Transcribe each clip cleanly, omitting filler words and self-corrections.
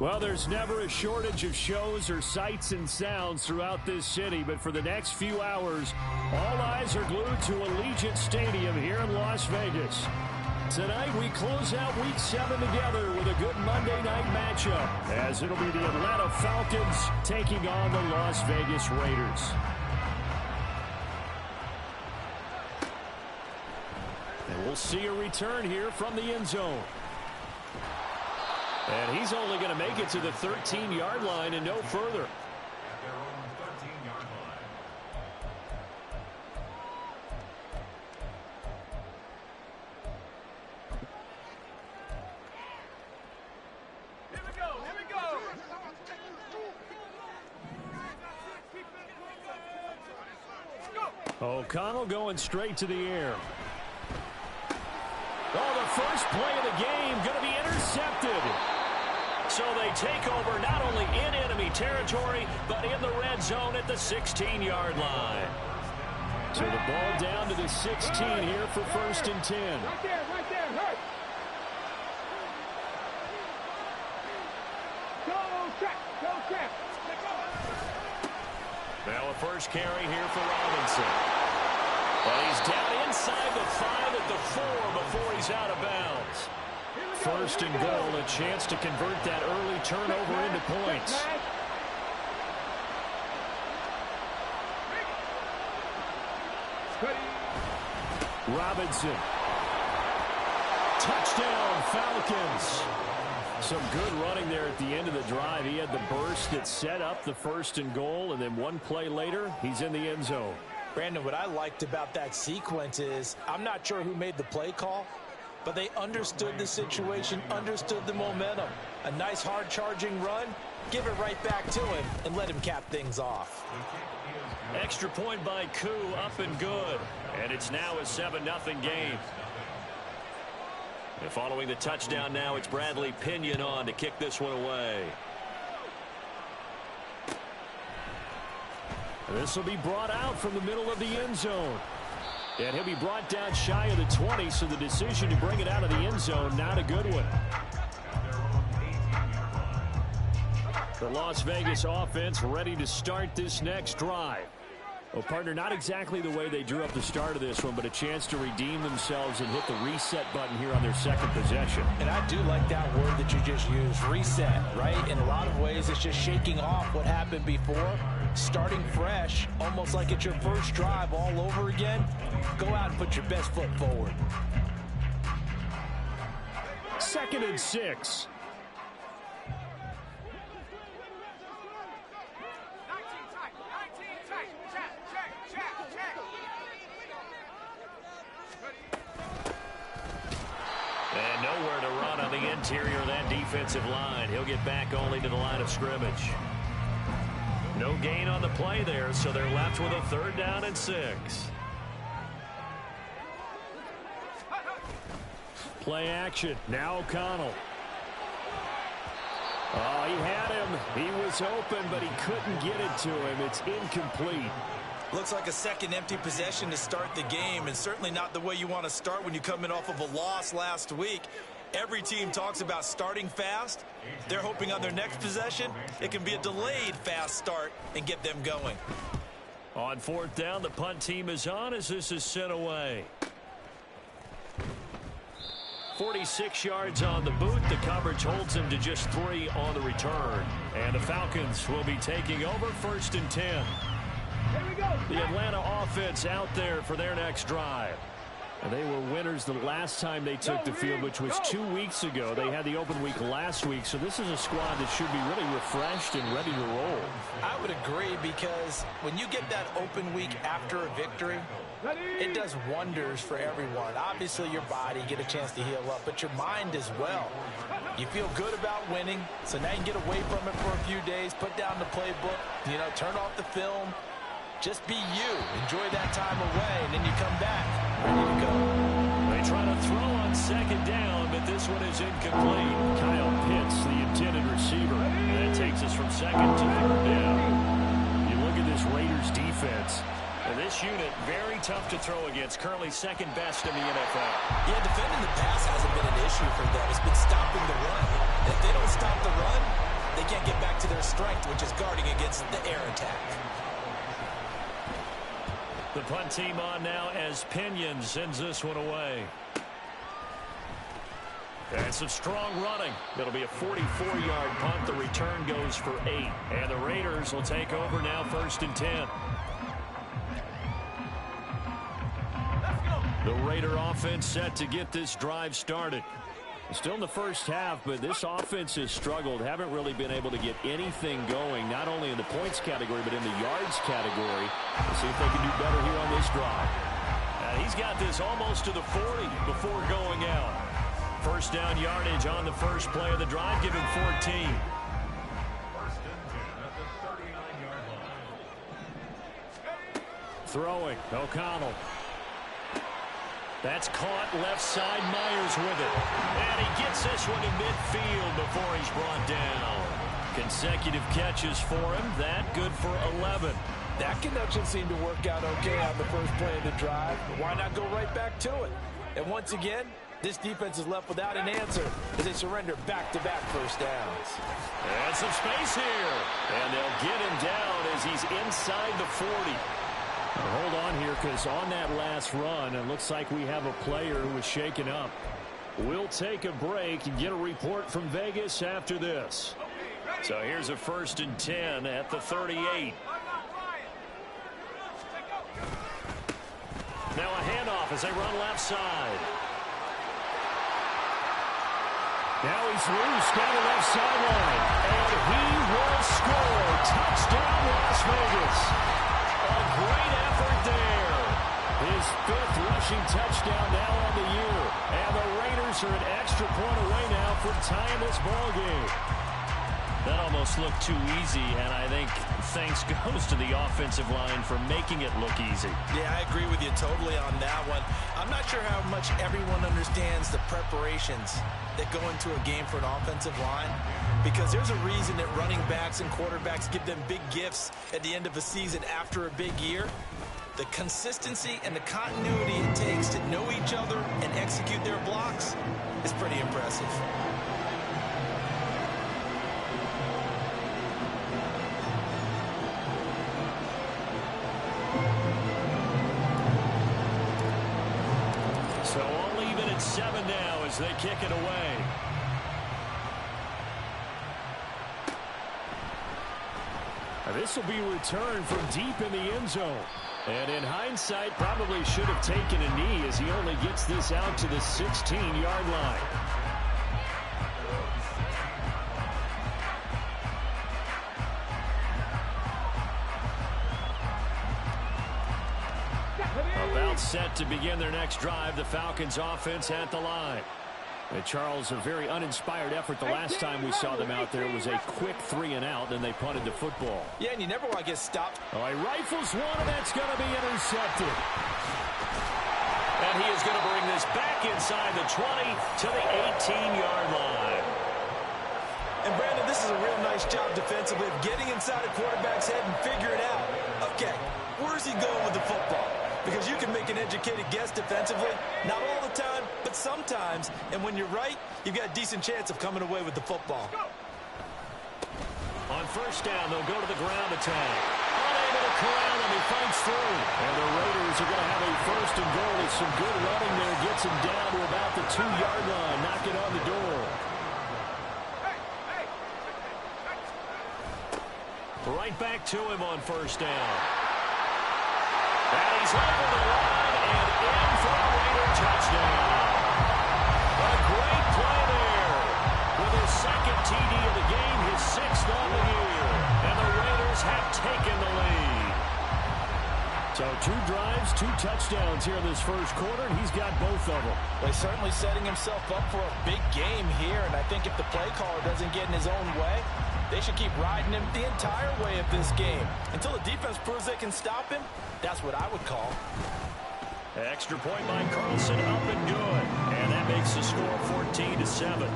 Well, there's never a shortage of shows or sights and sounds throughout this city, but for the next few hours, all eyes are glued to Allegiant Stadium here in Las Vegas. Tonight, we close out Week 7 together with a good Monday night matchup, as it'll be the Atlanta Falcons taking on the Las Vegas Raiders. And we'll see a return here from the end zone. And he's only going to make it to the 13-yard line and no further. Here we go. O'Connell going straight to the air. Oh, the first play of the game going to be intercepted. So they take over not only in enemy territory, but in the red zone at the 16-yard line. So the ball down to the 16 here for 1st and 10. Right there, hurt. Go trap. Now a first carry here for Robinson. Well, he's down inside the 5 at the 4 before he's out of bounds. 1st and goal, a chance to convert that early turnover into points. Robinson. Touchdown, Falcons. Some good running there at the end of the drive. He had the burst that set up the 1st and goal, and then one play later, he's in the end zone. Brandon, what I liked about that sequence is I'm not sure who made the play call, but they understood the situation, understood the momentum. A nice hard-charging run, give it right back to him, and let him cap things off. Extra point by Koo, up and good. And it's now a 7-0 game. And following the touchdown now, it's Bradley Pinion on to kick this one away. This will be brought out from the middle of the end zone. And he'll be brought down shy of the 20, so the decision to bring it out of the end zone, not a good one. The Las Vegas offense ready to start this next drive. Well, partner, not exactly the way they drew up the start of this one, but a chance to redeem themselves and hit the reset button here on their second possession. And I do like that word that you just used, reset, right? In a lot of ways, it's just shaking off what happened before, starting fresh, almost like it's your first drive all over again. Go out and put your best foot forward. 2nd and 6. And nowhere to run on the interior of that defensive line. He'll get back only to the line of scrimmage. No gain on the play there, so they're left with a 3rd down and 6. Play action. Now O'Connell. Oh, he had him. He was open, but he couldn't get it to him. It's incomplete. Looks like a second empty possession to start the game, and certainly not the way you want to start when you come in off of a loss last week. Every team talks about starting fast. They're hoping on their next possession, it can be a delayed fast start and get them going. On 4th down, the punt team is on as this is sent away. 46 yards on the boot. The coverage holds him to just 3 on the return. And the Falcons will be taking over 1st and 10. The Atlanta offense out there for their next drive. And they were winners the last time they took the field, which was 2 weeks ago. They had the open week last week, so this is a squad that should be really refreshed and ready to roll. I would agree, because when you get that open week after a victory, it does wonders for everyone. Obviously, your body, get a chance to heal up, but your mind as well. You feel good about winning, so now you can get away from it for a few days, put down the playbook, turn off the film. Just be you. Enjoy that time away, and then you come back ready to go. They try to throw on 2nd down, but this one is incomplete. Kyle Pitts, the intended receiver. And that takes us from 2nd to 3rd down. You look at this Raiders defense. And this unit, very tough to throw against. Currently 2nd best in the NFL. Yeah, defending the pass hasn't been an issue for them. It's been stopping the run. And if they don't stop the run, they can't get back to their strength, which is guarding against the air attack. The punt team on now as Pinion sends this one away. And some strong running. It'll be a 44-yard punt. The return goes for 8. And the Raiders will take over now, 1st and 10. The Raider offense set to get this drive started. Still in the first half, but this offense has struggled. Haven't really been able to get anything going, not only in the points category, but in the yards category. We'll see if they can do better here on this drive. He's got this almost to the 40 before going out. First down yardage on the first play of the drive. Give him 14. Throwing. O'Connell. That's caught left side. Myers with it. And he gets this one in midfield before he's brought down. Consecutive catches for him. That good for 11. That connection seemed to work out okay on the first play of the drive. Why not go right back to it? And once again, this defense is left without an answer as they surrender back-to-back first downs. And some space here. And they'll get him down as he's inside the 40. Hold on here, because on that last run, it looks like we have a player who is shaken up. We'll take a break and get a report from Vegas after this. So here's a 1st and 10 at the 38. Now a handoff as they run left side. Now he's loose down the left sideline. And he will score. Touchdown, Las Vegas. A great effort there. His 5th rushing touchdown now on the year. And the Raiders are an extra point away now from tying this ball game. That almost looked too easy, and I think thanks goes to the offensive line for making it look easy. Yeah, I agree with you totally on that one. I'm not sure how much everyone understands the preparations that go into a game for an offensive line, because there's a reason that running backs and quarterbacks give them big gifts at the end of a season after a big year. The consistency and the continuity it takes to know each other and execute their blocks is pretty impressive. So all even at 7 now as they kick it away. This will be returned from deep in the end zone. And in hindsight, probably should have taken a knee as he only gets this out to the 16-yard line. About set to begin their next drive, the Falcons offense at the line. And Charles, a very uninspired effort the last time we saw them out there. It was a quick 3 and out, then they punted the football. Yeah, and you never want to get stopped. Oh, he rifles one, and that's going to be intercepted. And he is going to bring this back inside the 20 to the 18-yard line. And Brandon, this is a real nice job defensively of getting inside a quarterback's head and figure it out. Okay, where's he going with the football? Because you can make an educated guess defensively. Not all the time, but sometimes. And when you're right, you've got a decent chance of coming away with the football. On first down, they'll go to the ground attack. Unable to corral him, he fights through. And the Raiders are going to have a 1st and goal with some good running there. Gets him down to about the 2-yard line. Knock it on the door. Right back to him on first down. And he's over the line and in for a Raider touchdown. A great play there. With his 2nd TD of the game, his 6th on the year. And the Raiders have taken the lead. So 2 drives, 2 touchdowns here in this first quarter, and he's got both of them. Well, he's certainly setting himself up for a big game here, and I think if the play caller doesn't get in his own way, they should keep riding him the entire way of this game. Until the defense proves they can stop him, that's what I would call. Extra point by Carlson, up and good. And that makes the score 14-7.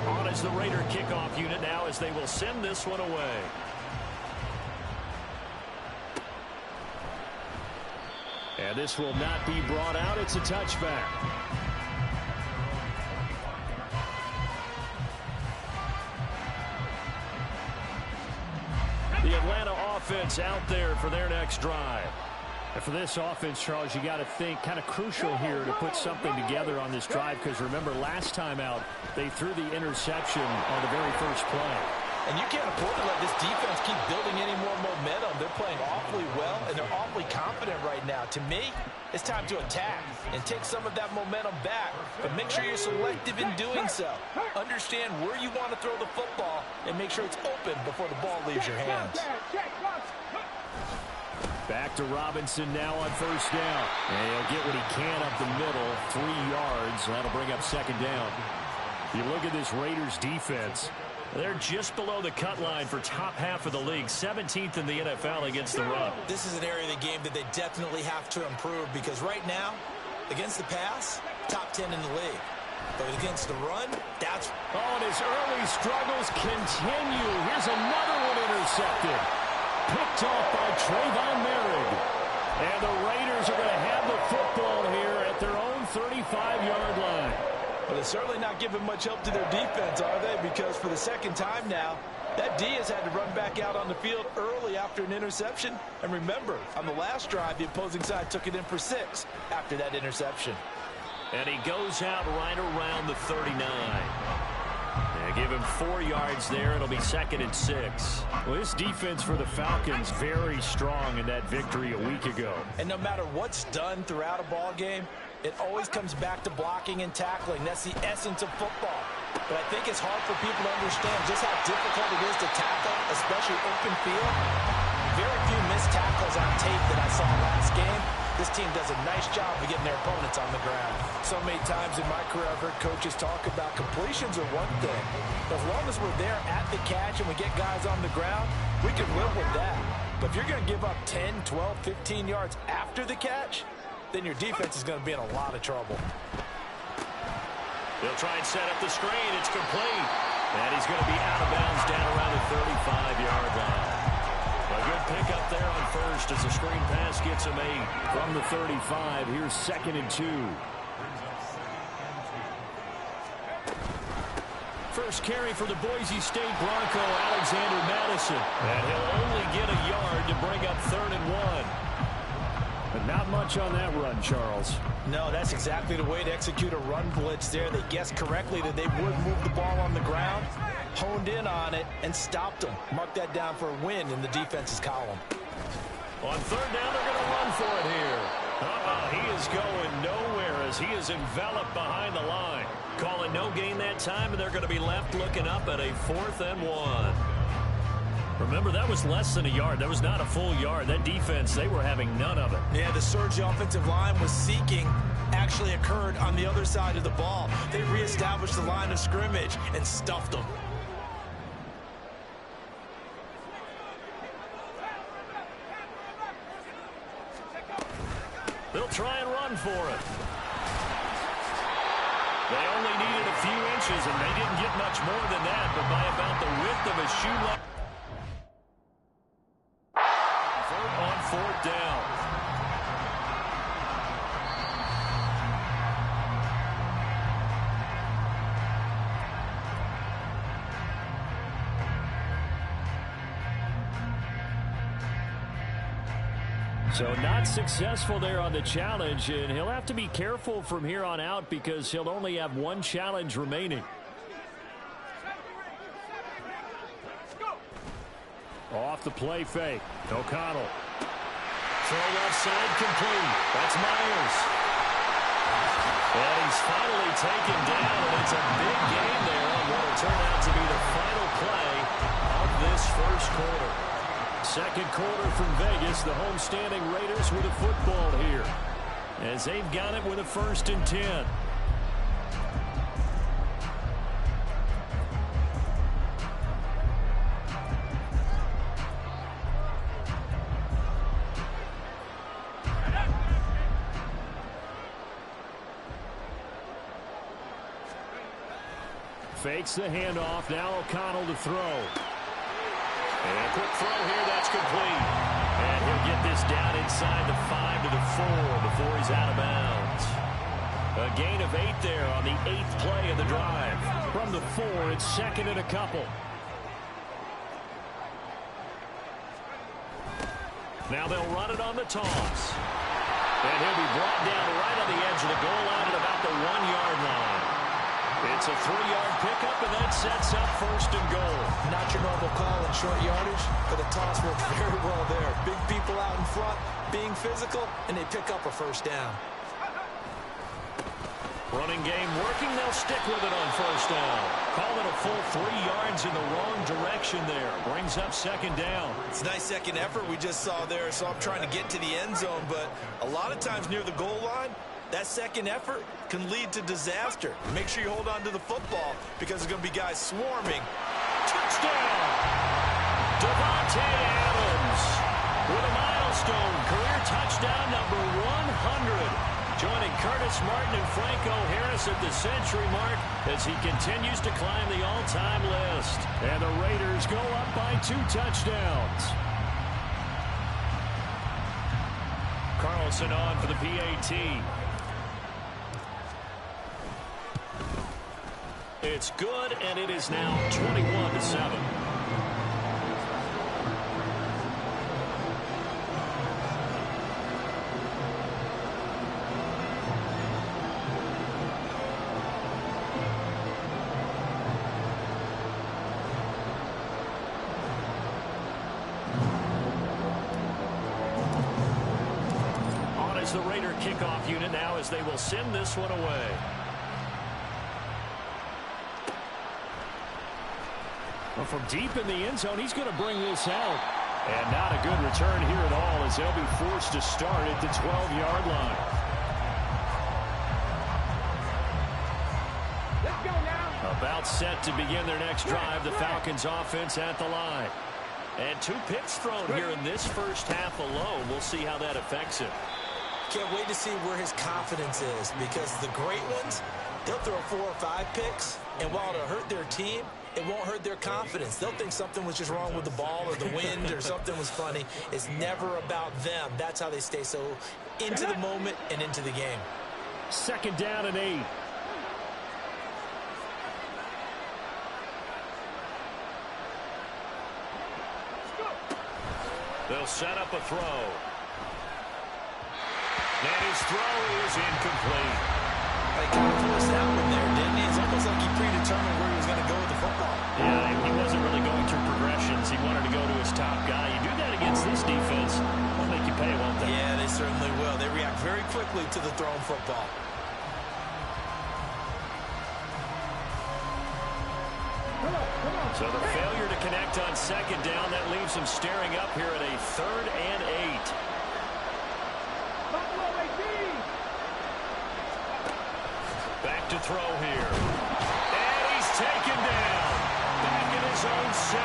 On is the Raider kickoff unit now as they will send this one away. And this will not be brought out. It's a touchback. The Atlanta offense out there for their next drive. And for this offense, Charles, you got to think kind of crucial here to put something together on this drive, because remember last time out they threw the interception on the very first play. And you can't afford to let this defense keep building any more momentum. They're playing awfully well, and they're awfully confident right now. To me, it's time to attack and take some of that momentum back. But make sure you're selective in doing so. Understand where you want to throw the football and make sure it's open before the ball leaves your hands. Back to Robinson now on first down. And he'll get what he can up the middle, 3 yards. That'll bring up second down. You look at this Raiders defense. They're just below the cut line for top half of the league, 17th in the NFL against the run. This is an area of the game that they definitely have to improve, because right now, against the pass, top 10 in the league. But against the run, that's... Oh, and his early struggles continue. Here's another one intercepted. Picked off by Trayvon Merrick. And the Raiders are going to have the football here at their own 35-yard line. But they're certainly not giving much help to their defense, are they? Because for the second time now, that D has had to run back out on the field early after an interception. And remember, on the last drive, the opposing side took it in for 6 after that interception. And he goes out right around the 39. They give him 4 yards there. It'll be 2nd and 6. Well, this defense for the Falcons very strong in that victory a week ago. And no matter what's done throughout a ball game, it always comes back to blocking and tackling. That's the essence of football. But I think it's hard for people to understand just how difficult it is to tackle, especially open field. Very few missed tackles on tape that I saw last game. This team does a nice job of getting their opponents on the ground. So many times in my career, I've heard coaches talk about completions are one thing. As long as we're there at the catch and we get guys on the ground, we can live with that. But if you're going to give up 10, 12, 15 yards after the catch, then your defense is going to be in a lot of trouble. They'll try and set up the screen. It's complete. And he's going to be out of bounds down around the 35-yard line. A good pickup there on first as the screen pass gets him 8 from the 35. Here's 2nd and 2. First carry for the Boise State Bronco, Alexander Madison. And he'll only get a yard to bring up 3rd and 1. But not much on that run, Charles. No, that's exactly the way to execute a run blitz there. They guessed correctly that they would move the ball on the ground, honed in on it, and stopped them. Mark that down for a win in the defense's column. On 3rd down, they're going to run for it here. He is going nowhere as he is enveloped behind the line. Calling no gain that time, and they're going to be left looking up at a 4th and 1. Remember, that was less than a yard. That was not a full yard. That defense, they were having none of it. Yeah, the surge the offensive line was seeking actually occurred on the other side of the ball. They reestablished the line of scrimmage and stuffed them. They'll try and run for it. They only needed a few inches, and they didn't get much more than that, but by about the width of a shoe line. On 4th down. So not successful there on the challenge, and he'll have to be careful from here on out because he'll only have 1 challenge remaining. Off the play fake. O'Connell. Throw left side complete. That's Myers. And he's finally taken down, and it's a big gain there on what will turn out to be the final play of this first quarter. Second quarter from Vegas, the homestanding Raiders with a football here as they've got it with a 1st and 10. Fakes the handoff. Now O'Connell to throw. And a quick throw here. That's complete. And he'll get this down inside the 5 to the 4 before he's out of bounds. A gain of 8 there on the 8th play of the drive. From the 4, it's 2nd and a couple. Now they'll run it on the toss. And he'll be brought down right on the edge of the goal line at about the 1-yard line. It's a 3-yard pickup, and that sets up 1st and goal. Not your normal call in short yardage, but the toss worked very well there. Big people out in front, being physical, and they pick up a 1st down. Running game working. They'll stick with it on 1st down. Call it a full 3 yards in the wrong direction there. Brings up 2nd down. It's a nice second effort we just saw there. So I'm trying to get to the end zone, but a lot of times near the goal line, that second effort can lead to disaster. Make sure you hold on to the football because there's going to be guys swarming. Touchdown! Devontae Adams with a milestone career touchdown number 100. Joining Curtis Martin and Franco Harris at the century mark as he continues to climb the all-time list. And the Raiders go up by 2 touchdowns. Carlson on for the PAT. It's good, and it is now 21-7. The Raider kickoff unit now as they will send this one away. Well, from deep in the end zone, he's going to bring this out. And not a good return here at all as they'll be forced to start at the 12-yard line. Let's go now. About set to begin their next drive, the Falcons offense at the line. And 2 picks thrown here in this first half alone. We'll see how that affects him. Can't wait to see where his confidence is, because the great ones, they'll throw 4 or 5 picks, and while it'll hurt their team, it won't hurt their confidence. They'll think something was just wrong with the ball or the wind or something was funny. It's never about them. That's how they stay so into the moment and into the game. 2nd down and 8. They'll set up a throw. And his throw is incomplete. They kind of forced that one there, didn't he? It's almost like he predetermined where he was going to go with the football. Yeah, he wasn't really going through progressions. He wanted to go to his top guy. You do that against this defense, they'll make you pay, won't they? Yeah, they certainly will. They react very quickly to the thrown football. So the failure to connect on 2nd down, that leaves him staring up here at a 3rd and 8. Back to throw here. And he's taken down. Back in his own 7.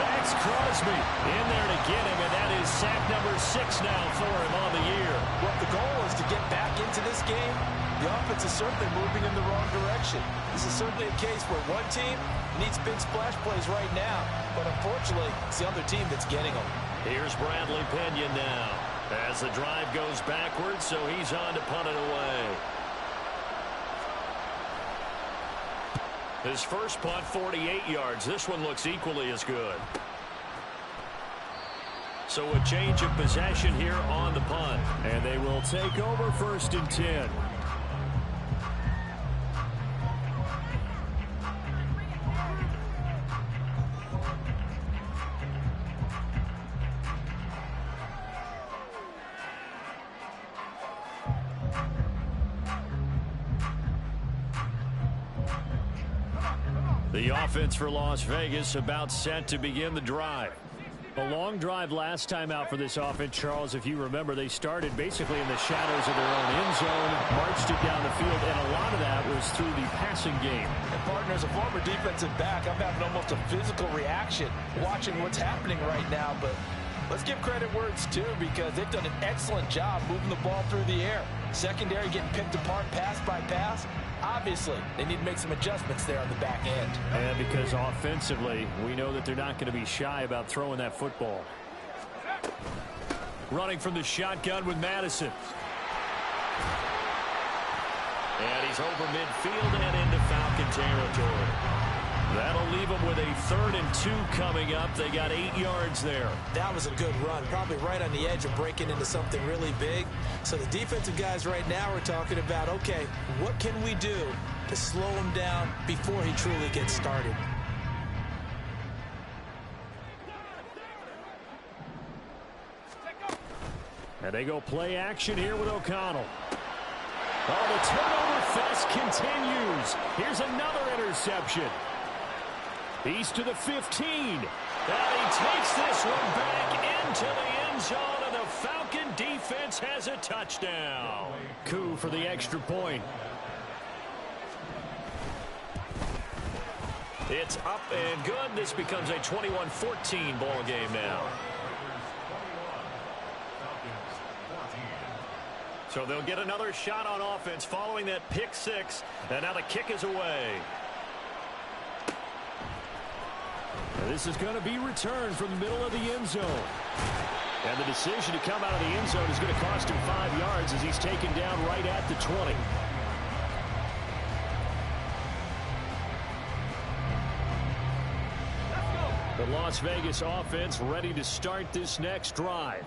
Max Crosby in there to get him, and that is sack number 6 now for him on the year. Well, the goal is to get back into this game. The offense is certainly moving in the wrong direction. This is certainly a case where one team needs big splash plays right now, but unfortunately, it's the other team that's getting them. Here's Bradley Pinion now as the drive goes backwards, so he's on to punt it away. His first punt, 48 yards. This one looks equally as good. So a change of possession here on the punt. And they will take over 1st and 10. The offense for Las Vegas about set to begin the drive. A long drive last time out for this offense, Charles. If you remember, they started basically in the shadows of their own end zone, marched it down the field, and a lot of that was through the passing game. And partner, as a former defensive back, I'm having almost a physical reaction watching what's happening right now. But let's give credit where it's due, because they've done an excellent job moving the ball through the air. Secondary getting picked apart pass by pass. Obviously, they need to make some adjustments there on the back end. And because offensively, we know that they're not going to be shy about throwing that football. Running from the shotgun with Madison. And he's over midfield and into Falcon territory. That'll leave them with a 3rd and 2 coming up. They got 8 yards there. That was a good run, probably right on the edge of breaking into something really big. So the defensive guys right now are talking about, okay, what can we do to slow him down before he truly gets started? And they go play action here with O'Connell. Oh, the turnover fest continues. Here's another interception. He's to the 15. And he takes this one back into the end zone, and the Falcon defense has a touchdown. Coup for the extra point. It's up and good. This becomes a 21-14 ball game now. So they'll get another shot on offense following that pick 6. And now the kick is away. And this is going to be returned from the middle of the end zone. And the decision to come out of the end zone is going to cost him 5 yards as he's taken down right at the 20. The Las Vegas offense ready to start this next drive.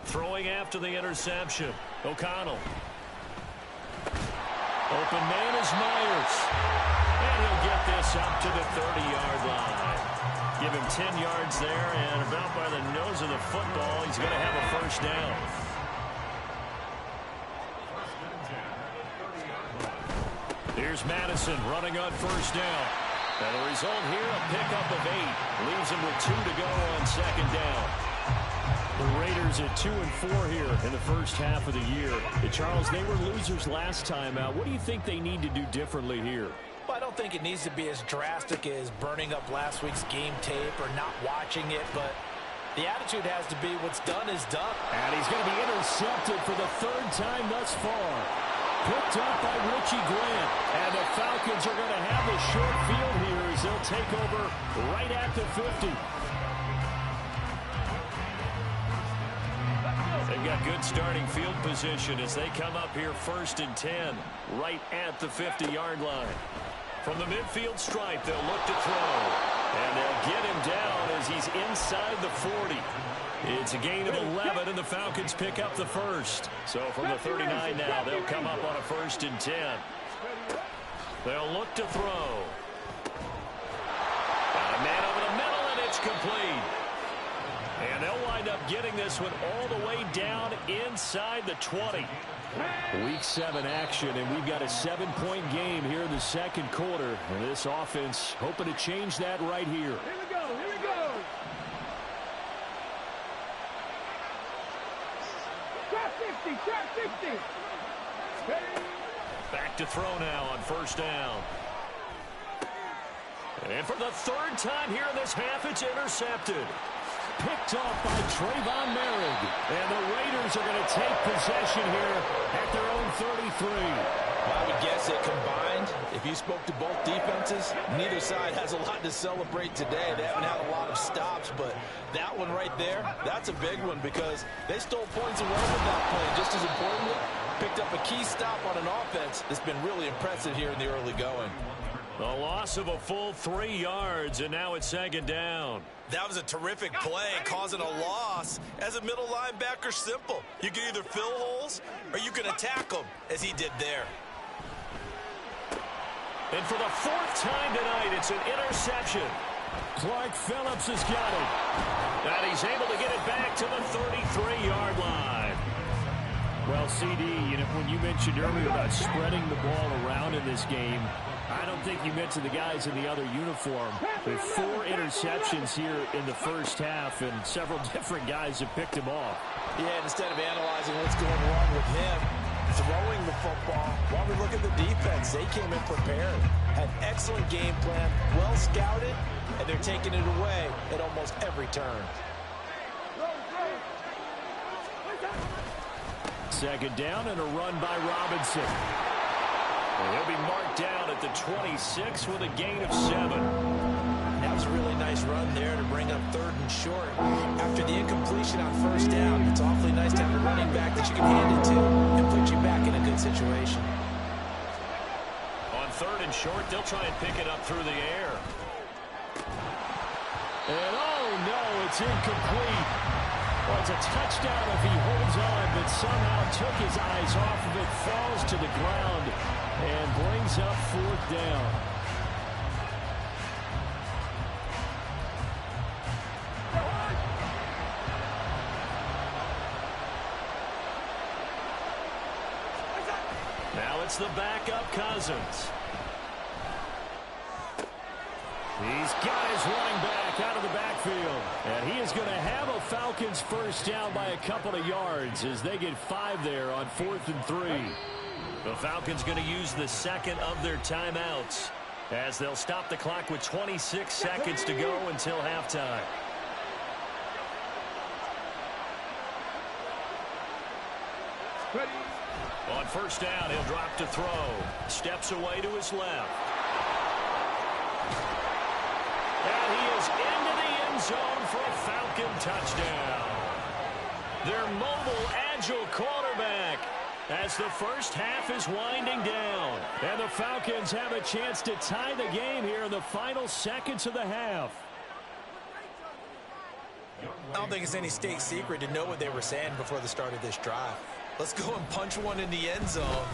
Throwing after the interception. O'Connell. Open man is Myers. And he'll get this up to the 30-yard line. Give him 10 yards there, and about by the nose of the football, he's going to have a first down. Here's Madison running on first down. And the result here, a pickup of 8. Leaves him with 2 to go on second down. The Raiders at 2 and 4 here in the first half of the year. Charles, they were losers last time out. What do you think they need to do differently here? Well, I don't think it needs to be as drastic as burning up last week's game tape or not watching it, but the attitude has to be what's done is done. And he's going to be intercepted for the 3rd time thus far. Picked up by Richie Grant. And the Falcons are going to have the short field here as they'll take over right at the 50. They've got good starting field position as they come up here 1st and 10, right at the 50-yard line. From the midfield stripe, they'll look to throw. And they'll get him down as he's inside the 40. It's a gain of 11, and the Falcons pick up the first. So from the 39 now, they'll come up on a 1st and 10. They'll look to throw. Got a man over the middle, and it's complete. And they'll wind up getting this one all the way down inside the 20. Week 7 action, and we've got a 7-point game here in the second quarter. And this offense hoping to change that right here. Here we go, here we go. Trap 50, trap 50. Back to throw now on first down. And for the 3rd time here in this half, it's intercepted. Picked off by Trayvon Merrick. And the Raiders are going to take possession here at their own 33. I would guess that combined, if you spoke to both defenses, neither side has a lot to celebrate today. They haven't had a lot of stops, but that one right there, that's a big one because they stole points away from that play. Just as importantly, picked up a key stop on an offense that's been really impressive here in the early going. The loss of a full 3 yards, and now it's 2nd down. That was a terrific play, causing a loss. As a middle linebacker, simple. You can either fill holes or you can attack them, as he did there. And for the 4th time tonight, it's an interception. Clark Phillips has got it. And he's able to get it back to the 33-yard line. Well, CD, when you mentioned earlier about spreading the ball around in this game, I don't think you mentioned the guys in the other uniform. There are 4 interceptions here in the first half, and several different guys have picked him off. Yeah, and instead of analyzing what's going wrong with him, throwing the football, while we look at the defense, they came in prepared, had excellent game plan, well scouted, and they're taking it away at almost every turn. 2nd down and a run by Robinson. And he'll be marked down at the 26 with a gain of 7. That was a really nice run there to bring up 3rd and short. After the incompletion on 1st down, it's awfully nice to have a running back that you can hand it to and put you back in a good situation. On 3rd and short, they'll try and pick it up through the air. And oh no, it's incomplete. Well, it's a touchdown if he holds on, but somehow took his eyes off of it, falls to the ground, and brings up 4th down. Now it's the backup Cousins. He's got his running back out of the backfield. And he is going to have a Falcons first down by a couple of yards as they get 5 there on 4th and 3. The Falcons going to use the second of their timeouts as they'll stop the clock with 26 seconds to go until halftime. On 1st down, he'll drop to throw. Steps away to his left. And he is into the end zone for a Falcon touchdown. Their mobile, agile quarterback as the first half is winding down. And the Falcons have a chance to tie the game here in the final seconds of the half. I don't think it's any state secret to know what they were saying before the start of this drive. Let's go and punch one in the end zone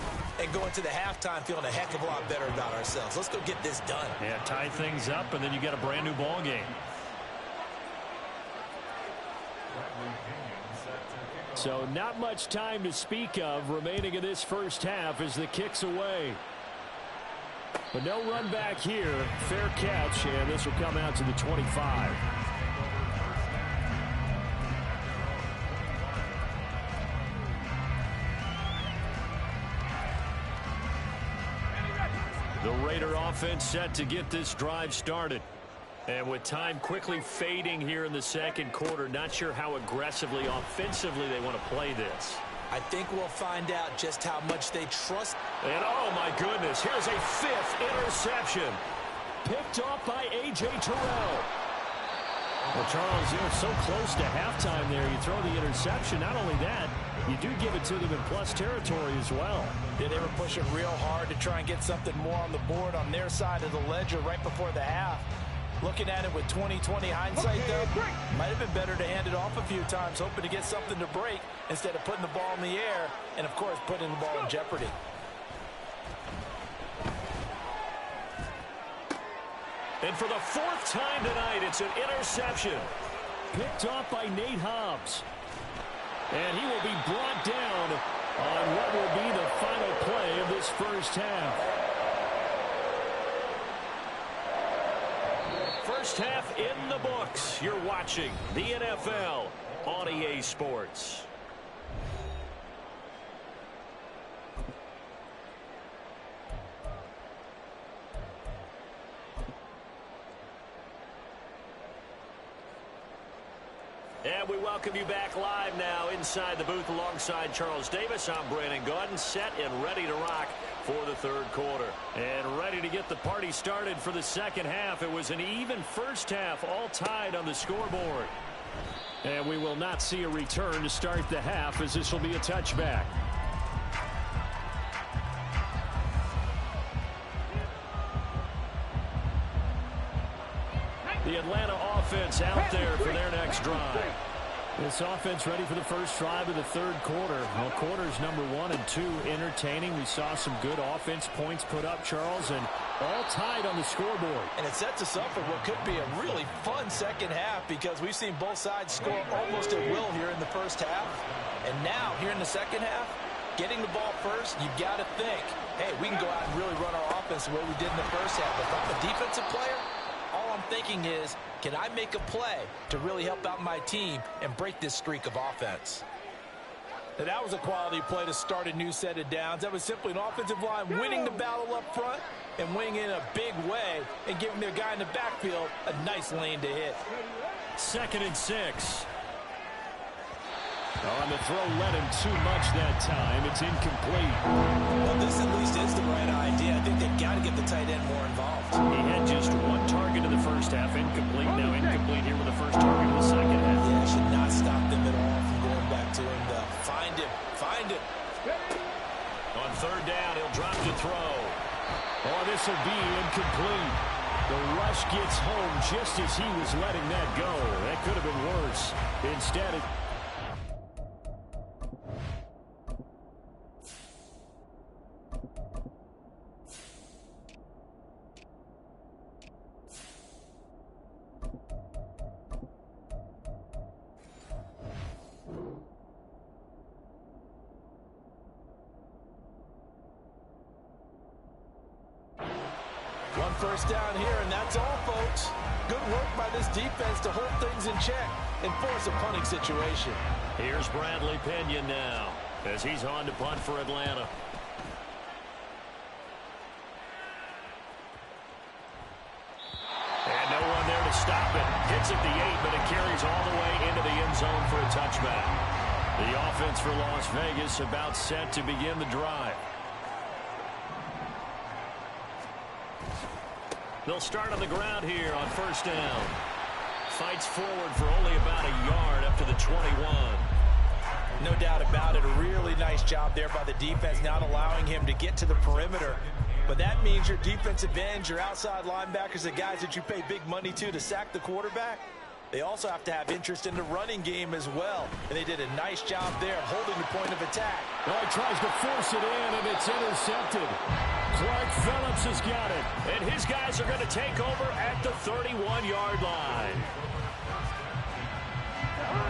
and go into the halftime feeling a heck of a lot better about ourselves. Let's go get this done. Yeah, tie things up, and then you get a brand new ball game. So not much time to speak of remaining in this first half as the kick's away. But no run back here. Fair catch, and this will come out to the 25. The Raider offense set to get this drive started. And with time quickly fading here in the second quarter, not sure how aggressively, offensively they want to play this. I think we'll find out just how much they trust. And oh my goodness, here's a 5th interception. Picked off by A.J. Terrell. Well, Charles, you're so close to halftime there. You throw the interception. Not only that, you do give it to them in plus territory as well. Yeah, they were pushing real hard to try and get something more on the board on their side of the ledger right before the half. Looking at it with 20/20 hindsight, though, might have been better to hand it off a few times, hoping to get something to break instead of putting the ball in the air and, of course, putting the ball in jeopardy. And for the 4th time tonight, it's an interception. Picked off by Nate Hobbs. And he will be brought down on what will be the final play of this first half. First half in the books. You're watching the NFL on EA Sports. And we welcome you back live now inside the booth alongside Charles Davis. I'm Brandon Gaudin, set and ready to rock for the third quarter. And ready to get the party started for the second half. It was an even first half, all tied on the scoreboard. And we will not see a return to start the half as this will be a touchback. The Atlanta offense out there for their next drive. This offense ready for the first drive of the third quarter. Well, quarters number 1 and 2 entertaining. We saw some good offense points put up, Charles, and all tied on the scoreboard. And it sets us up for what could be a really fun second half because we've seen both sides score almost at will here in the first half. And now, here in the second half, getting the ball first, you've got to think, hey, we can go out and really run our offense the way we did in the first half. If I'm a defensive player, all I'm thinking is, can I make a play to really help out my team and break this streak of offense? Now, that was a quality play to start a new set of downs. That was simply an offensive line winning the battle up front and winning in a big way and giving their guy in the backfield a nice lane to hit. 2nd and 6. Oh, and the throw led him too much that time. It's incomplete. Well, this at least is the right idea. I think they've got to get the tight end more involved. He had just one target in the first half. Incomplete. Now incomplete here with the first target in the second half. Yeah, should not stop them at all from going back to him, though. Find him. Find him. On third down, he'll drop to throw. Oh, this will be incomplete. The rush gets home just as he was letting that go. That could have been worse. Instead, it... One first down here, and that's all, folks. Good work by this defense to hold things in check and force a punting situation. Here's Bradley Pinion now as he's on to punt for Atlanta. And no one there to stop it. Hits at the 8, but it carries all the way into the end zone for a touchback. The offense for Las Vegas about set to begin the drive. They'll start on the ground here on first down. Fights forward for only about a yard up to the 21. No doubt about it. A really nice job there by the defense, not allowing him to get to the perimeter. But that means your defensive ends, your outside linebackers, the guys that you pay big money to sack the quarterback, they also have to have interest in the running game as well. And they did a nice job there of holding the point of attack. Oh, he tries to force it in, and it's intercepted. Clark Phillips has got it. And his guys are going to take over at the 31-yard line.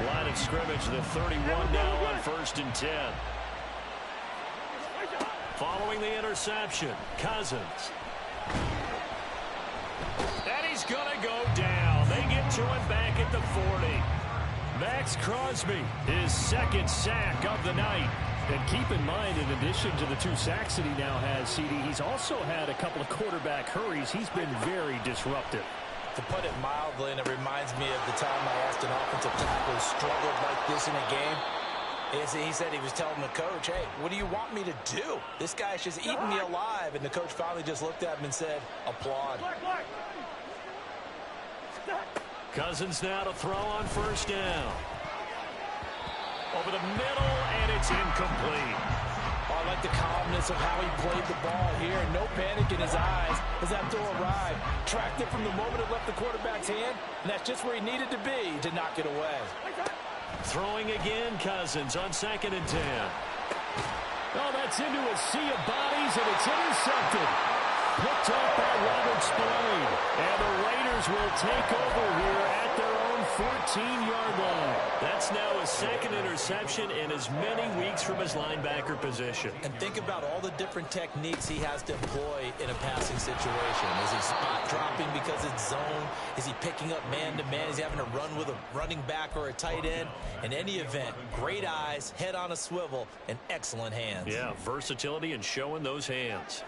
Line of scrimmage, the 31 now on 1st and 10. Following the interception, Cousins. And he's going to go down. They get to him back at the 40. Max Crosby, his second sack of the night. And keep in mind, in addition to the 2 sacks that he now has, CD, he's also had a couple of quarterback hurries. He's been very disruptive. To put it mildly, and it reminds me of the time I asked an offensive tackle who struggled like this in a game. He said he was telling the coach, hey, what do you want me to do? This guy's just eating me alive. And the coach finally just looked at him and said, applaud. Cousins now to throw on first down. Over the middle, and it's incomplete. Oh, I like the calmness of how he played the ball here. No panic in his eyes as that throw arrived. Tracked it from the moment it left the quarterback's hand, and that's just where he needed to be to knock it away. Throwing again, Cousins on 2nd and 10. Oh, that's into a sea of bodies, and it's intercepted. Picked off by Robert Spillane. And the Raiders will take over here at their own 14-yard line. That's now his 2nd interception in as many weeks from his linebacker position. And think about all the different techniques he has to employ in a passing situation. Is he spot dropping because it's zone? Is he picking up man-to-man? Is he having to run with a running back or a tight end? In any event, great eyes, head on a swivel, and excellent hands. Yeah, versatility and showing those hands.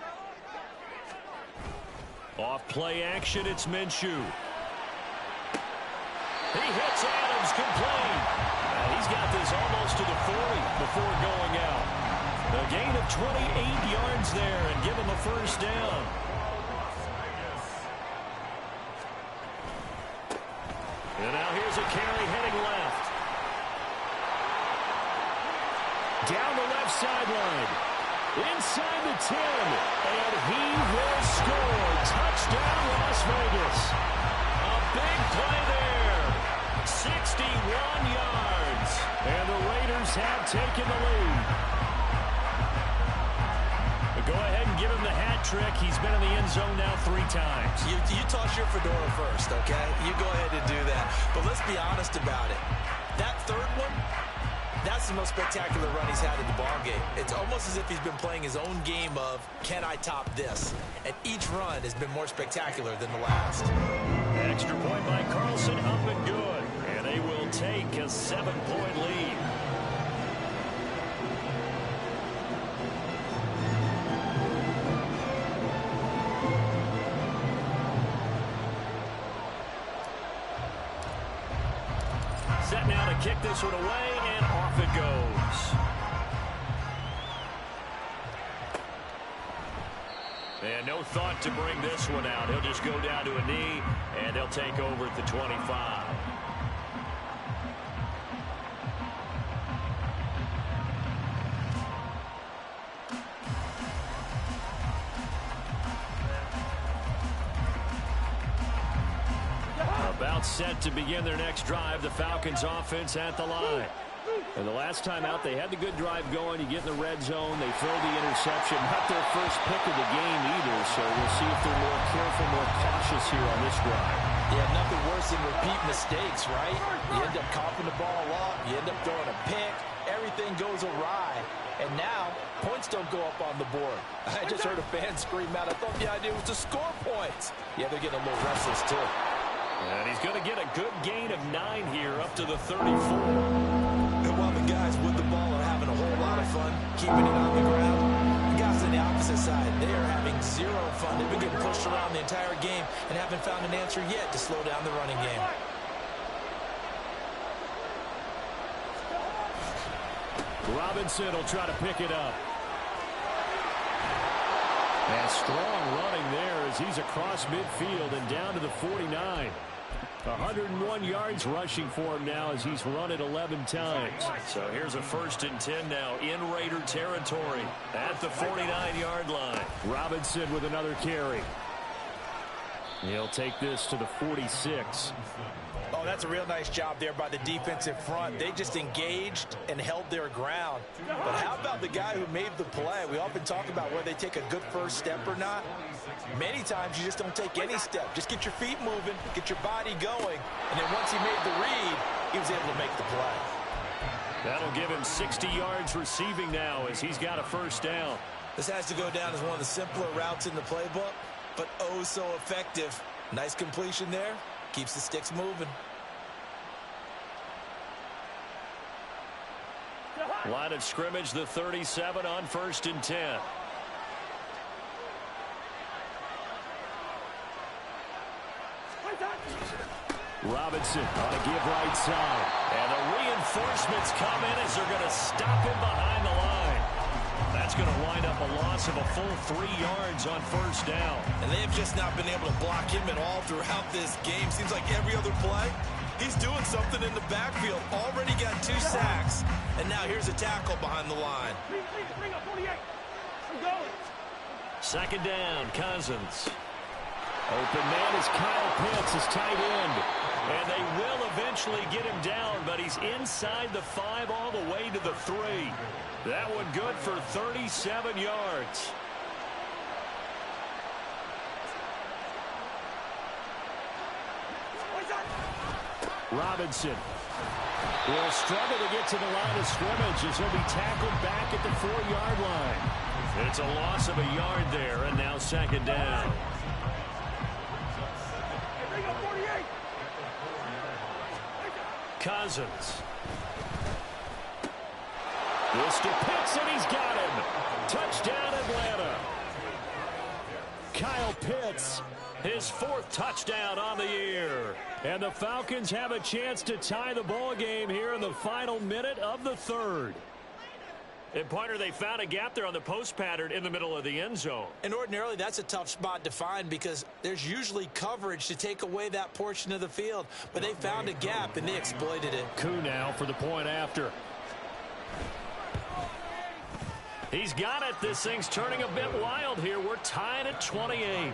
Off play action, it's Minshew. He hits Adams, complete. He's got this almost to the 40 before going out. A gain of 28 yards there and give him a first down. And now here's a carry heading left. Down the left sideline. Inside the 10. And he will score. Touchdown, Las Vegas. A big play there. 61 yards. And the Raiders have taken the lead. But go ahead and give him the hat trick. He's been in the end zone now 3 times. You toss your fedora first, okay? You go ahead and do that. But let's be honest about it. That third one, that's the most spectacular run he's had in the ballgame. It's almost as if he's been playing his own game of, can I top this? And each run has been more spectacular than the last. Extra point by Carlson, up and good. And they will take a 7-point lead. Set now to kick this one away and off off it goes. And no thought to bring this one out. He'll just go down to a knee, and they'll take over at the 25. About set to begin their next drive. The Falcons offense at the line. And the last time out, they had the good drive going. You get in the red zone. They throw the interception. Not their first pick of the game either. So we'll see if they're more careful, more cautious here on this drive. Yeah, nothing worse than repeat mistakes, right? You end up coughing the ball up. You end up throwing a pick. Everything goes awry. And now, points don't go up on the board. I just heard a fan scream out. I thought the idea was to score points. Yeah, they're getting a little restless, too. And he's going to get a good gain of 9 here up to the 34. And while the guys with the ball are having a whole lot of fun keeping it on the ground, the guys on the opposite side, they are having zero fun. They've been getting pushed around the entire game and haven't found an answer yet to slow down the running game. Robinson will try to pick it up. And strong running there as he's across midfield and down to the 49. 101 yards rushing for him now as he's run it 11 times. So here's a 1st and 10 now in Raider territory at the 49-yard line. Robinson with another carry. He'll take this to the 46. Oh, that's a real nice job there by the defensive front. They just engaged and held their ground. But how about the guy who made the play? We often talk about whether they take a good first step or not. Many times you just don't take any step. Just get your feet moving, get your body going. And then once he made the read, he was able to make the play. That'll give him 60 yards receiving now as he's got a 1st down. This has to go down as one of the simpler routes in the playbook, but oh so effective. Nice completion there. Keeps the sticks moving. Line of scrimmage, the 37 on 1st and 10. Robinson on a give right side. And the reinforcements come in as they're going to stop him behind the line. That's going to wind up a loss of a full 3 yards on 1st down. And they've just not been able to block him at all throughout this game. Seems like every other play, he's doing something in the backfield. Already got 2 sacks. And now here's a tackle behind the line. Bring up 48. I'm going. 2nd down, Cousins. Open man is Kyle Pitts, his tight end. And they will eventually get him down, but he's inside the 5 all the way to the 3. That one good for 37 yards. Robinson will struggle to get to the line of scrimmage as he'll be tackled back at the 4-yard line. It's a loss of a yard there, and now 2nd down. Cousins. This to Pitts, and he's got him. Touchdown, Atlanta. Kyle Pitts, his 4th touchdown on the year. And the Falcons have a chance to tie the ball game here in the final minute of the 3rd. And, partner, they found a gap there on the post pattern in the middle of the end zone. And ordinarily, that's a tough spot to find because there's usually coverage to take away that portion of the field. But they found a gap, and they exploited it. Koo now for the point after. He's got it. This thing's turning a bit wild here. We're tied at 28.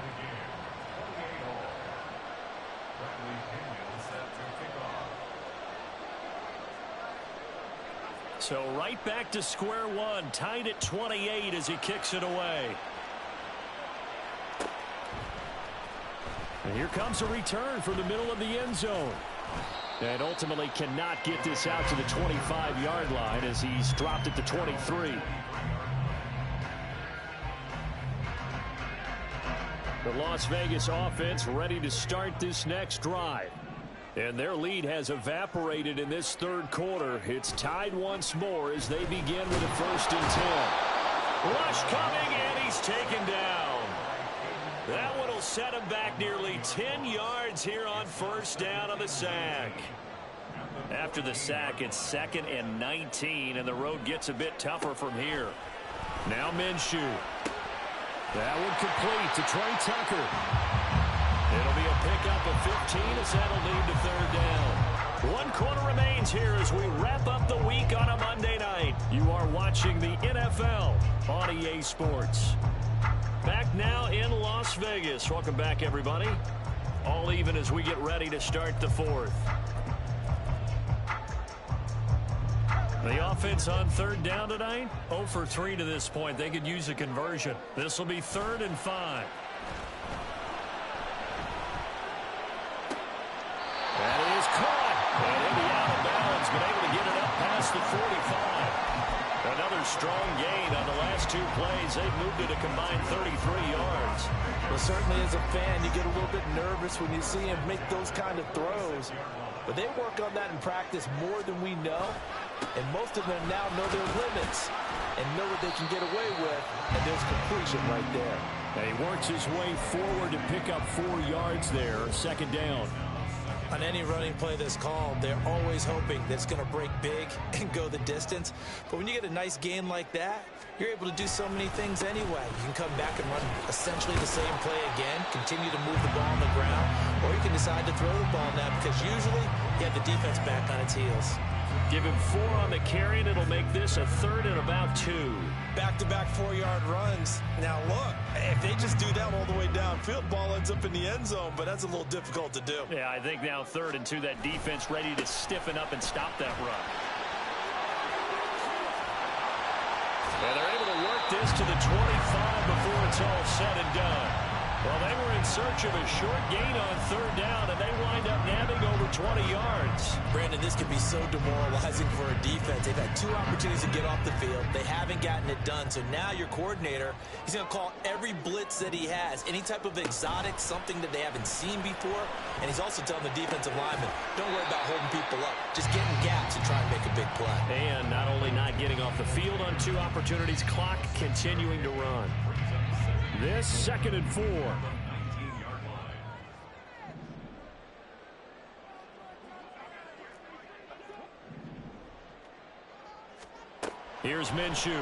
So right back to square one, tied at 28 as he kicks it away. And here comes a return from the middle of the end zone. And ultimately cannot get this out to the 25-yard line as he's dropped at the 23. The Las Vegas offense ready to start this next drive. And their lead has evaporated in this 3rd quarter. It's tied once more as they begin with a 1st and 10. Rush coming, and he's taken down. That one will set him back nearly 10 yards here on 1st down on the sack. After the sack, it's 2nd and 19, and the road gets a bit tougher from here. Now Minshew. That one complete to Trey Tucker. It'll be a pickup of 15 as that'll lead to 3rd down. 1 quarter remains here as we wrap up the week on a Monday night. You are watching the NFL on EA Sports. Back now in Las Vegas. Welcome back, everybody. All even as we get ready to start the 4th. The offense on 3rd down tonight, 0 for 3 to this point. They could use a conversion. This will be 3rd and 5. That is caught. And in the out of bounds, but able to get it up past the 45. Another strong gain on the last 2 plays. They've moved it a combined 33 yards. Well, certainly as a fan, you get a little bit nervous when you see him make those kind of throws. But they work on that in practice more than we know. And most of them now know their limits and know what they can get away with. And there's completion right there. And he works his way forward to pick up 4 yards there. 2nd down. On any running play that's called, they're always hoping that it's going to break big and go the distance. But when you get a nice gain like that, you're able to do so many things anyway. You can come back and run essentially the same play again, continue to move the ball on the ground, or you can decide to throw the ball now because usually you have the defense back on its heels. Give him 4 on the carry, and it'll make this a 3rd and about 2. Back-to-back 4-yard runs. Now, look, if they just do that all the way downfield, ball ends up in the end zone, but that's a little difficult to do. Yeah, I think now 3rd and 2, that defense ready to stiffen up and stop that run. And they're able to work this to the 25 before it's all said and done. Well, they were in search of a short gain on 3rd down, and they wind up nabbing over 20 yards. Brandon, this can be so demoralizing for a defense. They've had 2 opportunities to get off the field. They haven't gotten it done. So now your coordinator, he's going to call every blitz that he has, any type of exotic, something that they haven't seen before. And he's also telling the defensive lineman, don't worry about holding people up. Just get in gaps and try and make a big play. And not only not getting off the field on 2 opportunities, clock continuing to run. This 2nd and 4. Here's Minshew.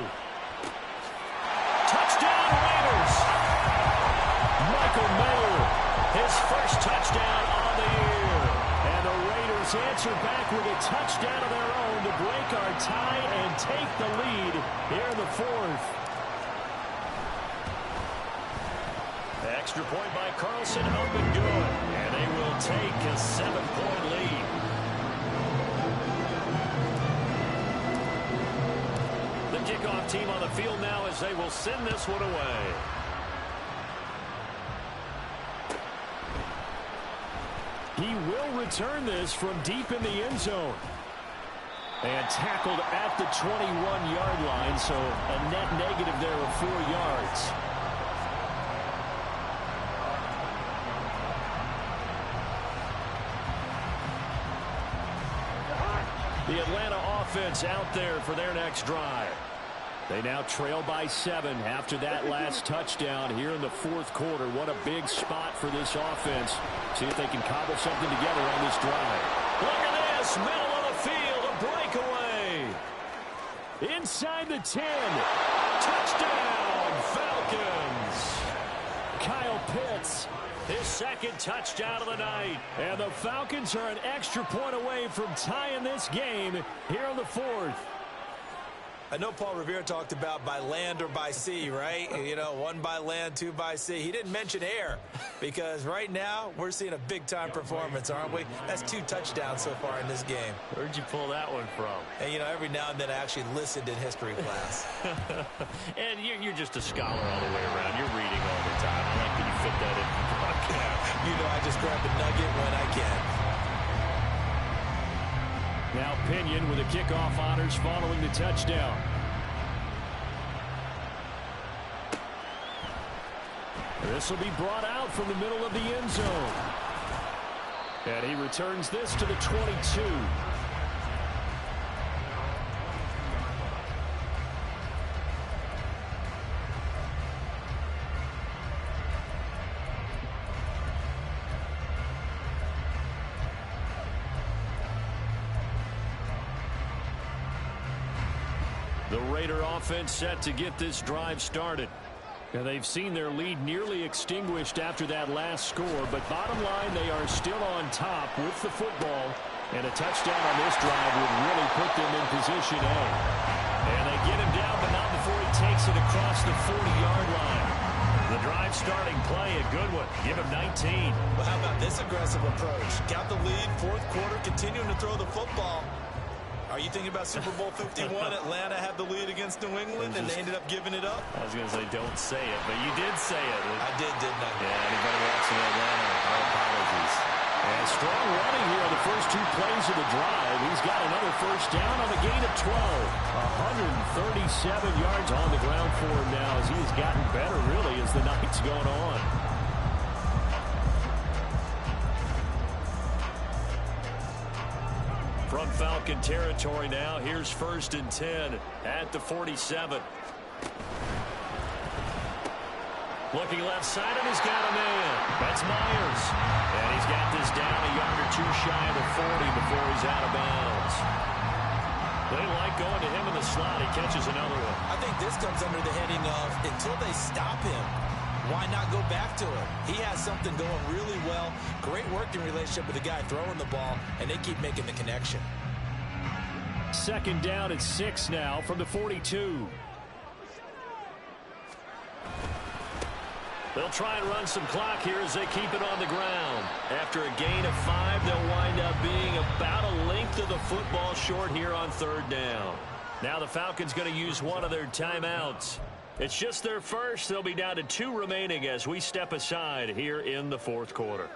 Touchdown Raiders. Michael Mayer, his first touchdown on the year. And the Raiders answer back with a touchdown of their own to break our tie and take the lead here in the 4th. Extra point by Carlson, up and good. And they will take a 7-point lead. The kickoff team on the field now as they will send this one away. He will return this from deep in the end zone. And tackled at the 21-yard line, so a net negative there of 4 yards. The Atlanta offense out there for their next drive. They now trail by 7 after that last touchdown here in the 4th quarter. What a big spot for this offense. See if they can cobble something together on this drive. Look at this, middle of the field, a breakaway. Inside the 10. Touchdown, Falcons. Kyle Pitts, his 2nd touchdown of the night. And the Falcons are an extra point away from tying this game here in the 4th. I know Paul Revere talked about by land or by sea, right? You know, 1 by land, 2 by sea. He didn't mention air because right now we're seeing a big-time performance, aren't we? That's 2 touchdowns so far in this game. Where'd you pull that one from? And, you know, every now and then I actually listened in history class. And you're just a scholar all the way around. You're reading all the time. I like that you fit that in the podcast. You know, I just grab a nugget when I can. Now Pinion with the kickoff honors following the touchdown. This will be brought out from the middle of the end zone. And he returns this to the 22. Raider offense set to get this drive started. And they've seen their lead nearly extinguished after that last score, but bottom line, they are still on top with the football, and a touchdown on this drive would really put them in position A. And they get him down, but not before he takes it across the 40-yard line. The drive starting play, a good one. Give him 19. Well, how about this aggressive approach? Got the lead, fourth quarter, continuing to throw the football. Are you thinking about Super Bowl 51? Atlanta had the lead against New England, and they ended up giving it up? I was going to say, don't say it, but you did say it. I did, didn't I? Yeah, anybody watching Atlanta, no apologies. And strong running here on the first two plays of the drive. He's got another first down on the gain of 12. 137 yards on the ground for him now as he's gotten better, really, as the night's gone on. From Falcon territory now, here's 1st and 10 at the 47. Looking left side, and he's got a man. That's Myers. And he's got this down a yard or two shy of the 40 before he's out of bounds. They like going to him in the slot. He catches another one. I think this comes under the heading of until they stop him, why not go back to him? He has something going really well. Great working relationship with the guy throwing the ball, and they keep making the connection. 2nd down at 6 now from the 42. They'll try and run some clock here as they keep it on the ground. After a gain of 5, they'll wind up being about a length of the football short here on 3rd down. Now the Falcons going to use one of their timeouts. It's just their first. They'll be down to 2 remaining as we step aside here in the 4th quarter.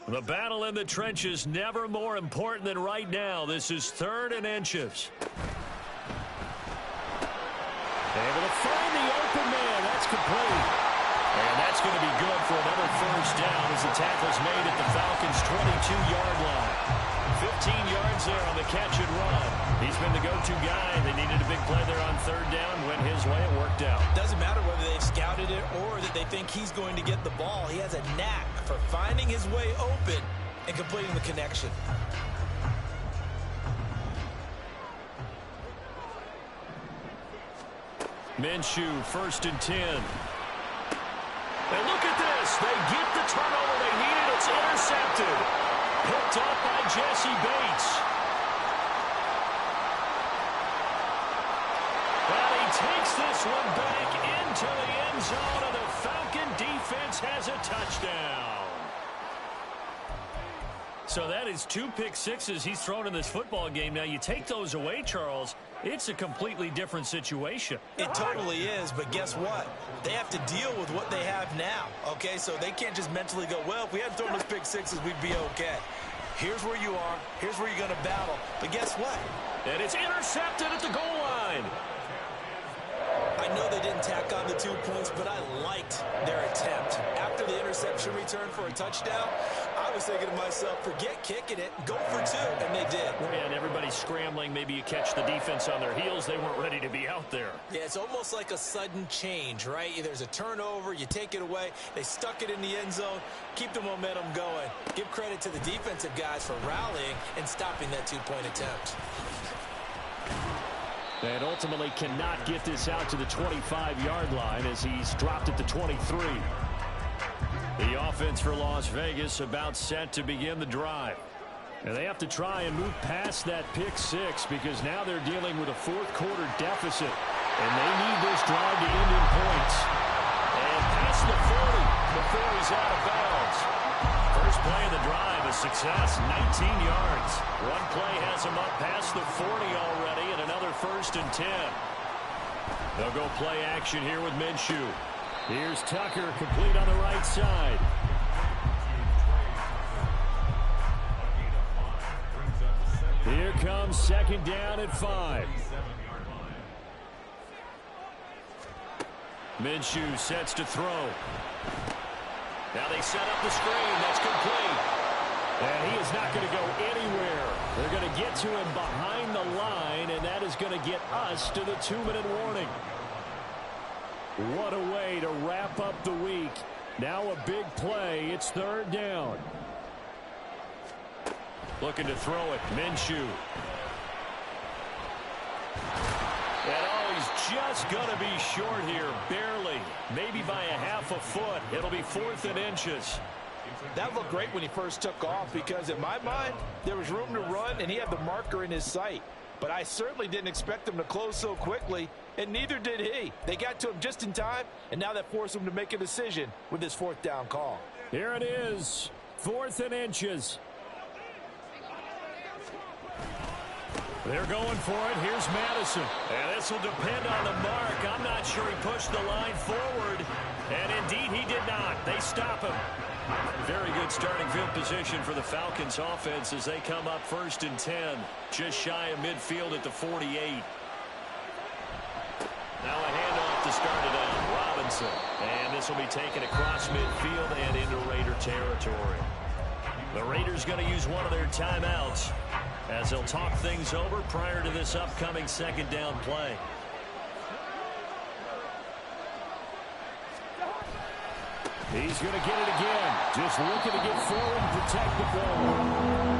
The battle in the trenches never more important than right now. This is 3rd and inches. Able to find the open man. That's complete. And that's going to be good for another first down as the tackle's made at the Falcons' 22-yard line. 15 yards there on the catch and run. He's been the go-to guy. They needed a big play there on 3rd down. Went his way. It worked out. Doesn't matter whether they've scouted it or that they think he's going to get the ball. He has a knack for finding his way open and completing the connection. Minshew, 1st and 10. And look at this. They get the turnover they needed. It's intercepted. Picked up by Jesse Bates. And he takes this one back into the end zone, and the Falcon defense has a touchdown. So that is 2 pick sixes he's thrown in this football game. Now, you take those away, Charles, it's a completely different situation. It totally is, but guess what? They have to deal with what they have now, okay? So they can't just mentally go, well, if we hadn't thrown those pick sixes, we'd be okay. Here's where you are. Here's where you're going to battle. But guess what? And it's intercepted at the goal line. I know they didn't tack on the 2 points, but I liked their attempt. After the interception return for a touchdown, I was thinking to myself, forget kicking it, go for 2, and they did. And everybody's scrambling. Maybe you catch the defense on their heels. They weren't ready to be out there. Yeah, it's almost like a sudden change, right? There's a turnover, you take it away, they stuck it in the end zone, keep the momentum going. Give credit to the defensive guys for rallying and stopping that 2-point attempt. And ultimately cannot get this out to the 25-yard line as he's dropped at the 23. The offense for Las Vegas about set to begin the drive. And they have to try and move past that pick six because now they're dealing with a 4th quarter deficit. And they need this drive to end in points. And past the 40 before he's out of bounds. First play of the drive, a success, 19 yards. One play has him up past the 40 already, and another 1st and 10. They'll go play action here with Minshew. Here's Tucker, complete on the right side. Here comes 2nd down at 5. Minshew sets to throw. Now they set up the screen. That's complete. And he is not going to go anywhere. They're going to get to him behind the line, and that is going to get us to the 2-minute warning. What a way to wrap up the week. Now a big play. It's 3rd down. Looking to throw it. Minshew. And he's just going to be short here. Barely. Maybe by a half a foot. It'll be 4th and inches. That looked great when he first took off because in my mind, there was room to run and he had the marker in his sight. But I certainly didn't expect him to close so quickly, and neither did he. They got to him just in time, and now that forced him to make a decision with his 4th down call. Here it is, 4th and inches. They're going for it. Here's Madison. And this will depend on the mark. I'm not sure he pushed the line forward. And indeed, he did not. They stop him. Very good starting field position for the Falcons offense as they come up 1st and 10. Just shy of midfield at the 48. Now a handoff to start it out. Robinson. And this will be taken across midfield and into Raider territory. The Raiders going to use one of their timeouts as they'll talk things over prior to this upcoming 2nd down play. He's going to get it again. Just looking to get forward and protect the ball.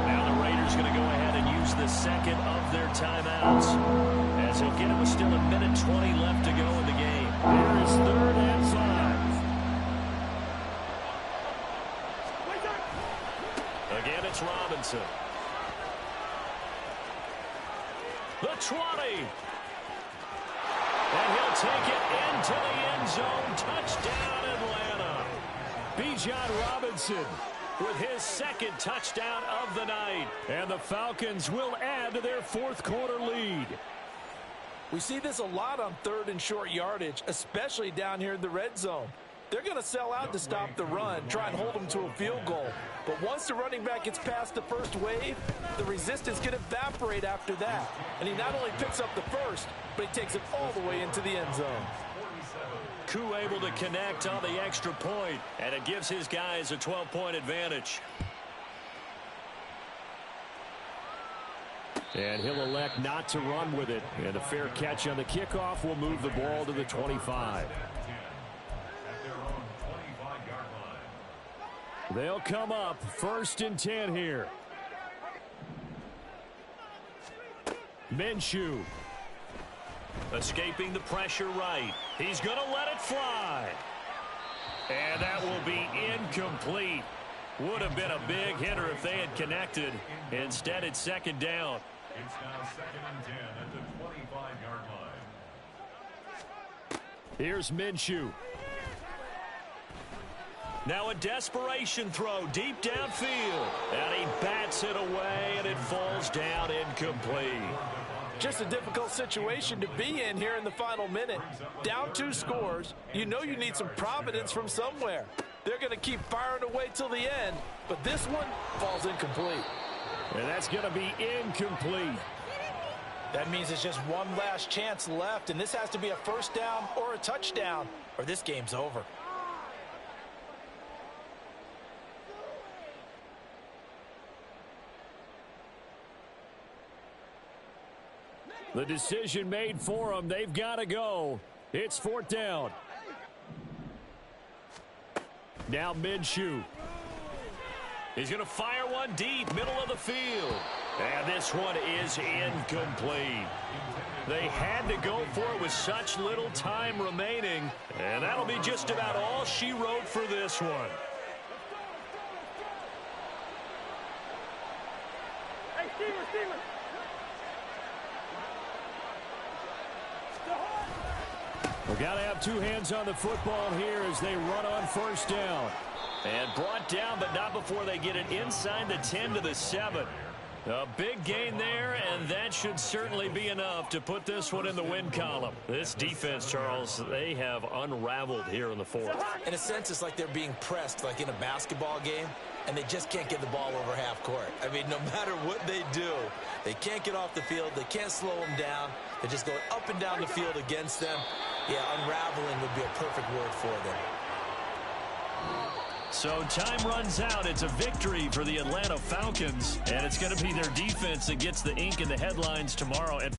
Now the Raiders going to go ahead and use the 2nd of their timeouts as he'll get it with still 1:20 left to go in the game. Here is 3rd and 5. Again, it's Robinson. The 20. And he'll take it into the end zone. Touchdown, Atlanta. Bijan Robinson with his 2nd touchdown of the night. And the Falcons will add to their 4th quarter lead. We see this a lot on 3rd and short yardage, especially down here in the red zone. They're going to sell out to stop the run, try and hold them to a field goal. But once the running back gets past the first wave, the resistance can evaporate after that. And he not only picks up the first, but he takes it all the way into the end zone. Koo able to connect on the extra point, and it gives his guys a 12-point advantage. And he'll elect not to run with it. And a fair catch on the kickoff will move the ball to the 25. They'll come up 1st and 10 here. Minshew. Escaping the pressure right. He's going to let it fly. And that will be incomplete. Would have been a big hitter if they had connected. Instead, it's 2nd down. It's now 2nd and 10 at the 25-yard line. Here's Minshew. Now a desperation throw deep downfield. And he bats it away, and it falls down incomplete. Just a difficult situation to be in here in the final minute. Down 2 scores. You know you need some providence from somewhere. They're going to keep firing away till the end, but this one falls incomplete. And that's going to be incomplete. That means it's just one last chance left, and this has to be a 1st down or a touchdown, or this game's over. The decision made for them. They've got to go. It's 4th down. Now Minshew. He's going to fire one deep, middle of the field. And this one is incomplete. They had to go for it with such little time remaining. And that'll be just about all she wrote for this one. Hey, Steelers. We've got to have 2 hands on the football here as they run on 1st down. And brought down, but not before they get it inside the 10 to the 7. A big gain there, and that should certainly be enough to put this one in the win column. This defense, Charles, they have unraveled here in the 4th. In a sense, it's like they're being pressed like in a basketball game, and they just can't get the ball over half court. I mean, no matter what they do, they can't get off the field. They can't slow them down. They're just going up and down the field against them. Yeah, unraveling would be a perfect word for them. So time runs out. It's a victory for the Atlanta Falcons, and it's going to be their defense that gets the ink in the headlines tomorrow at